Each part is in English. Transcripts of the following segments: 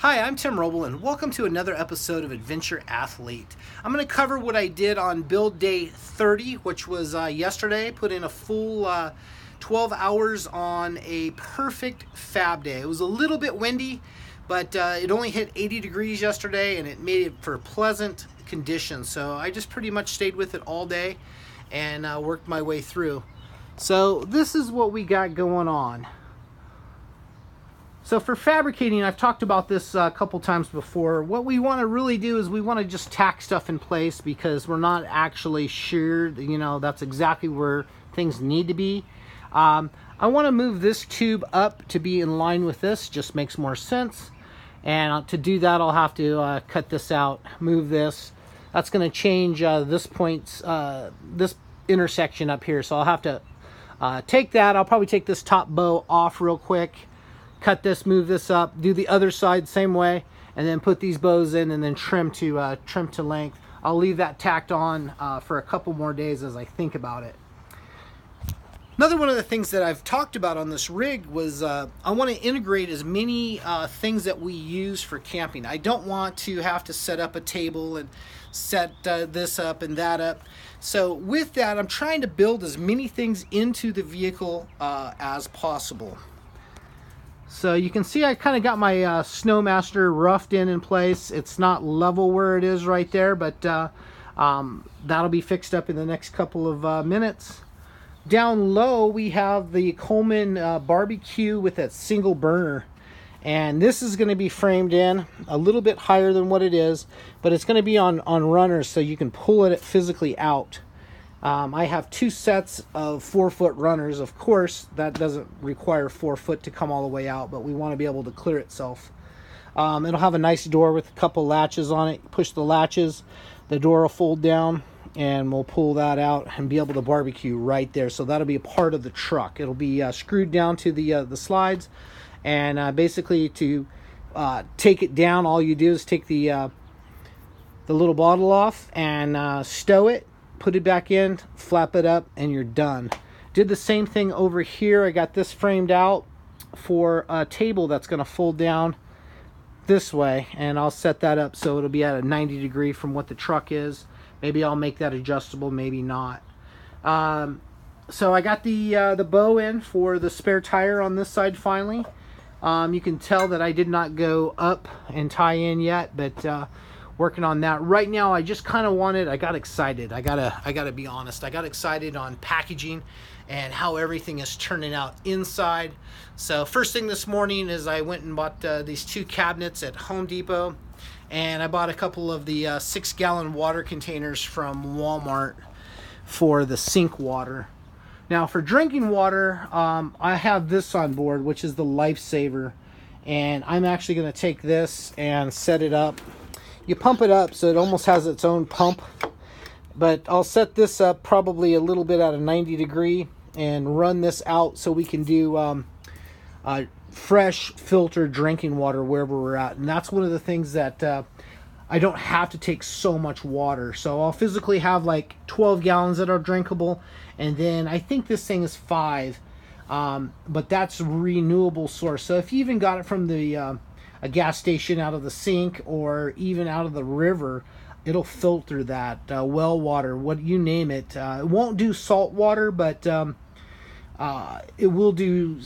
Hi, I'm Tim Roble, and welcome to another episode of Adventure Athlete. I'm going to cover what I did on build day 30, which was yesterday. Put in a full 12 hours on a perfect fab day. It was a little bit windy, but it only hit 80 degrees yesterday, and it made it for pleasant conditions. So I just pretty much stayed with it all day and worked my way through. So this is what we got going on. So for fabricating, I've talked about this a couple times before. What we want to really do is we want to just tack stuff in place because we're not actually sure, that's exactly where things need to be. I want to move this tube up to be in line with this, just makes more sense. And to do that, I'll have to cut this out, move this. That's going to change this intersection up here. So I'll have to take that. I'll probably take this top bow off real quick. Cut this, move this up, do the other side same way, and then put these bows in and then trim to length. I'll leave that tacked on for a couple more days as I think about it. Another one of the things that I've talked about on this rig was I want to integrate as many things that we use for camping. I don't want to have to set up a table and set this up and that up. So with that, I'm trying to build as many things into the vehicle as possible. So you can see I kind of got my Snowmaster roughed in place. It's not level where it is right there, but that'll be fixed up in the next couple of minutes. Down low we have the Coleman barbecue with that single burner. And this is going to be framed in a little bit higher than what it is, but it's going to be on runners so you can pull it physically out. I have two sets of 4-foot runners. Of course, that doesn't require 4 foot to come all the way out, but we want to be able to clear itself. It'll have a nice door with a couple latches on it. Push the latches, the door will fold down, and we'll pull that out and be able to barbecue right there. So that'll be a part of the truck. It'll be screwed down to the slides, and basically to take it down, all you do is take the little bottle off and stow it. Put it back in, flap it up, and you're done. Did the same thing over here. I got this framed out for a table that's going to fold down this way, and I'll set that up so it'll be at a 90 degree from what the truck is. Maybe I'll make that adjustable, maybe not. So I got the bow in for the spare tire on this side finally. You can tell that I did not go up and tie in yet, but working on that right now. I just kind of wanted, I got excited. I gotta be honest, I got excited on packaging and how everything is turning out inside. So first thing this morning is I went and bought these 2 cabinets at Home Depot, and I bought a couple of the 6-gallon water containers from Walmart for the sink water. Now for drinking water, I have this on board, which is the Lifesaver, and I'm actually going to take this and set it up. You pump it up so it almost has its own pump, but I'll set this up probably a little bit at a 90 degree and run this out so we can do fresh filtered drinking water wherever we're at. And that's one of the things that I don't have to take so much water. So I'll physically have like 12 gallons that are drinkable, and then I think this thing is 5, but that's a renewable source. So if you even got it from the a gas station out of the sink or even out of the river, it'll filter that well water, what you name it. It won't do salt water, but it will do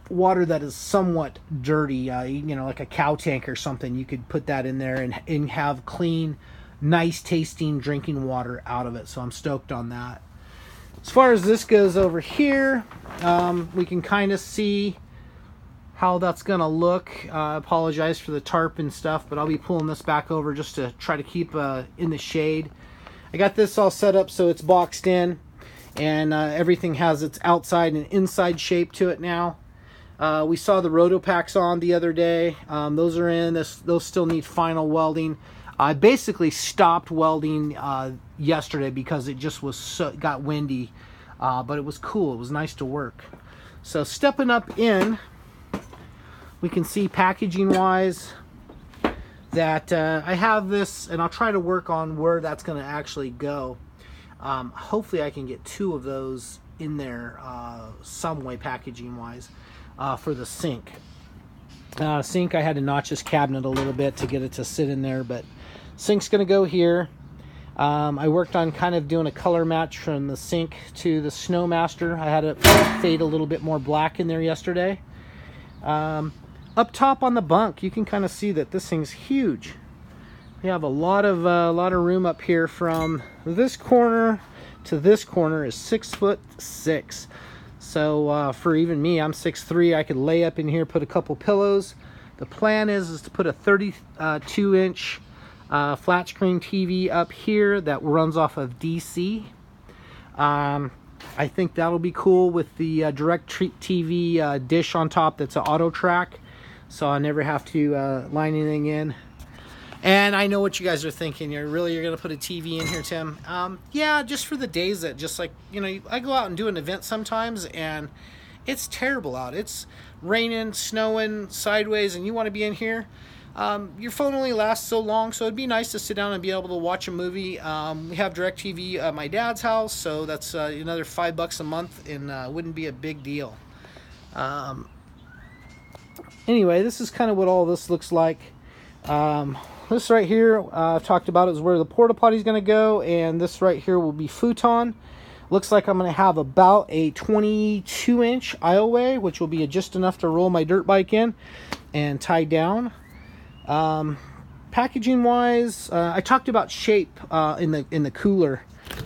water that is somewhat dirty, like a cow tank or something. You could put that in there and have clean, nice tasting drinking water out of it. So I'm stoked on that. As far as this goes over here, we can kind of see how that's gonna look. I apologize for the tarp and stuff, but I'll be pulling this back over just to try to keep in the shade. I got this all set up so it's boxed in, and everything has its outside and inside shape to it now. We saw the Rotopacks on the other day. Those are in. Those still need final welding. I basically stopped welding yesterday because it just got windy, but it was cool. It was nice to work. So stepping up in, we can see packaging wise that I have this, and I'll try to work on where that's going to actually go. Hopefully I can get 2 of those in there some way packaging wise for the sink. Sink, I had to notch this cabinet a little bit to get it to sit in there, but sink's going to go here. I worked on kind of doing a color match from the sink to the Snowmaster. I had it fade a little bit more black in there yesterday. Up top on the bunk, you can kind of see that this thing's huge. We have a lot of room up here. From this corner to this corner is 6'6". So for even me, I'm 6'3". I could lay up in here, put a couple pillows. The plan is to put a 32-inch flat screen TV up here that runs off of DC. I think that'll be cool with the direct TV dish on top that's an auto track, so I never have to line anything in. And I know what you guys are thinking. You're going to put a TV in here, Tim? Yeah, just for the days that, just like, you know, I go out and do an event sometimes and it's terrible out. It's raining, snowing, sideways, and you want to be in here. Your phone only lasts so long, so it'd be nice to sit down and be able to watch a movie. We have DirecTV at my dad's house, so that's another $5 a month, and wouldn't be a big deal. Anyway, this is kind of what all this looks like. This right here, I've talked about, is where the porta potty is going to go, and this right here will be futon. Looks like I'm going to have about a 22-inch aisleway, which will be just enough to roll my dirt bike in and tie down. Packaging wise, I talked about shape in the cooler.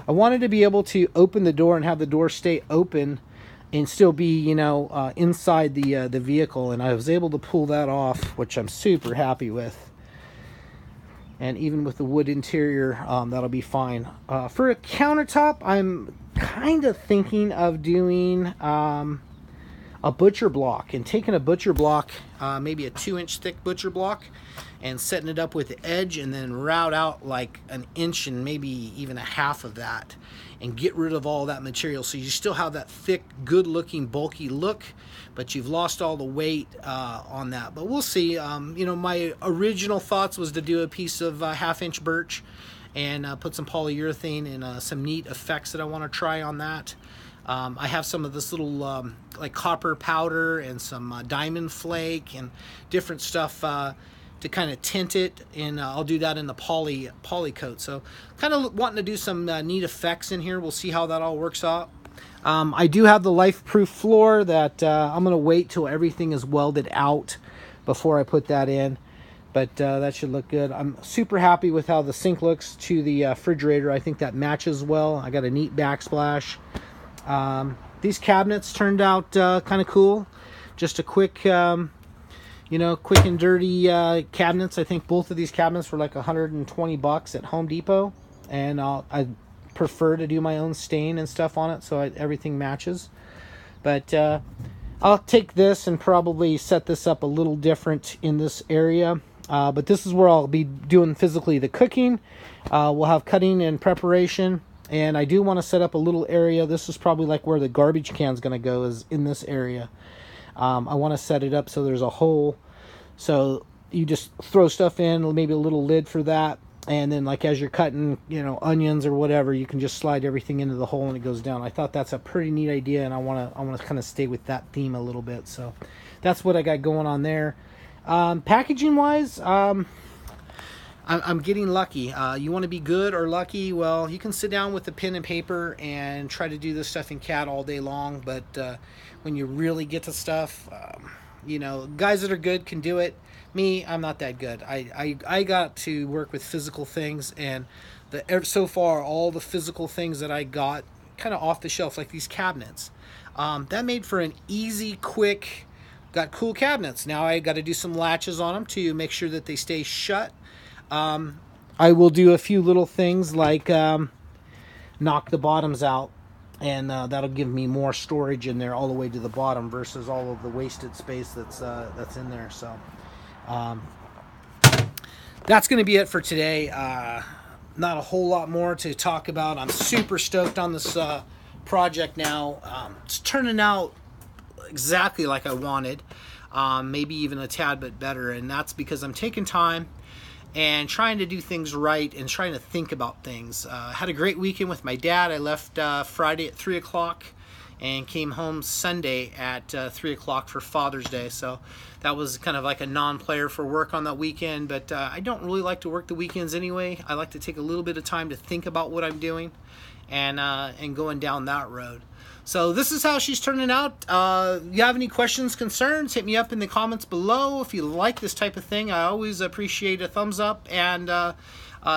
I wanted to be able to open the door and have the door stay open and still be, you know, inside the vehicle, and I was able to pull that off, which I'm super happy with. And even with the wood interior, that'll be fine. For a countertop, I'm kind of thinking of doing a butcher block, and taking a butcher block, maybe a 2-inch thick butcher block, and setting it up with the edge, and then route out like an inch and maybe even a half of that, and get rid of all that material, so you still have that thick, good looking, bulky look, but you've lost all the weight on that. But we'll see. You know, my original thoughts was to do a piece of 1/2-inch birch and put some polyurethane and some neat effects that I want to try on that. I have some of this little like copper powder and some diamond flake and different stuff to kind of tint it, and I'll do that in the poly coat. So kind of wanting to do some neat effects in here. We'll see how that all works out. I do have the life-proof floor that I'm going to wait till everything is welded out before I put that in. But that should look good. I'm super happy with how the sink looks to the refrigerator. I think that matches well. I got a neat backsplash. These cabinets turned out kind of cool. Just a quick, you know, quick and dirty cabinets. I think both of these cabinets were like $120 at Home Depot. And I prefer to do my own stain and stuff on it, so everything matches. But I'll take this and probably set this up a little different in this area. But this is where I'll be doing physically the cooking. We'll have cutting and preparation. And I do want to set up a little area. This is probably like where the garbage can is going to go, is in this area. I want to set it up so there's a hole. So you just throw stuff in, maybe a little lid for that. And then like as you're cutting, you know, onions or whatever, you can just slide everything into the hole and it goes down. I thought that's a pretty neat idea, and I want to kind of stay with that theme a little bit. So that's what I got going on there. Packaging wise, I'm getting lucky. You want to be good or lucky? Well, you can sit down with a pen and paper and try to do this stuff in CAD all day long, but when you really get to stuff, you know, guys that are good can do it. Me, I'm not that good. I got to work with physical things, and so far all the physical things that I got kind of off the shelf, like these cabinets, that made for an easy, quick, got cool cabinets. Now I got to do some latches on them to make sure that they stay shut. I will do a few little things like knock the bottoms out, and that'll give me more storage in there all the way to the bottom versus all of the wasted space that's in there. So that's going to be it for today. Not a whole lot more to talk about. I'm super stoked on this project now. It's turning out exactly like I wanted, maybe even a tad bit better, and that's because I'm taking time and trying to do things right and trying to think about things. Had a great weekend with my dad. I left Friday at 3 o'clock and came home Sunday at 3 o'clock for Father's Day. So that was kind of like a non-player for work on that weekend, but I don't really like to work the weekends anyway. I like to take a little bit of time to think about what I'm doing and going down that road. So this is how she's turning out. You have any questions, concerns, hit me up in the comments below. If you like this type of thing, I always appreciate a thumbs up and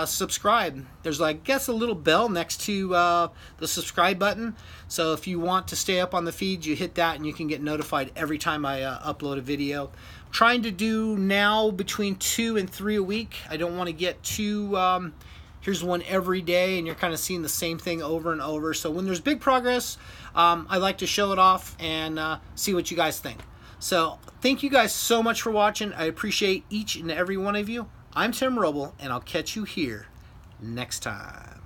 subscribe. There's, I guess, a little bell next to the subscribe button. So if you want to stay up on the feed, you hit that and you can get notified every time I upload a video. I'm trying to do now between 2 and 3 a week. I don't want to get too... here's one every day and you're kind of seeing the same thing over and over. So when there's big progress, I like to show it off and see what you guys think. So thank you guys so much for watching. I appreciate each and every one of you. I'm Tim Roble, and I'll catch you here next time.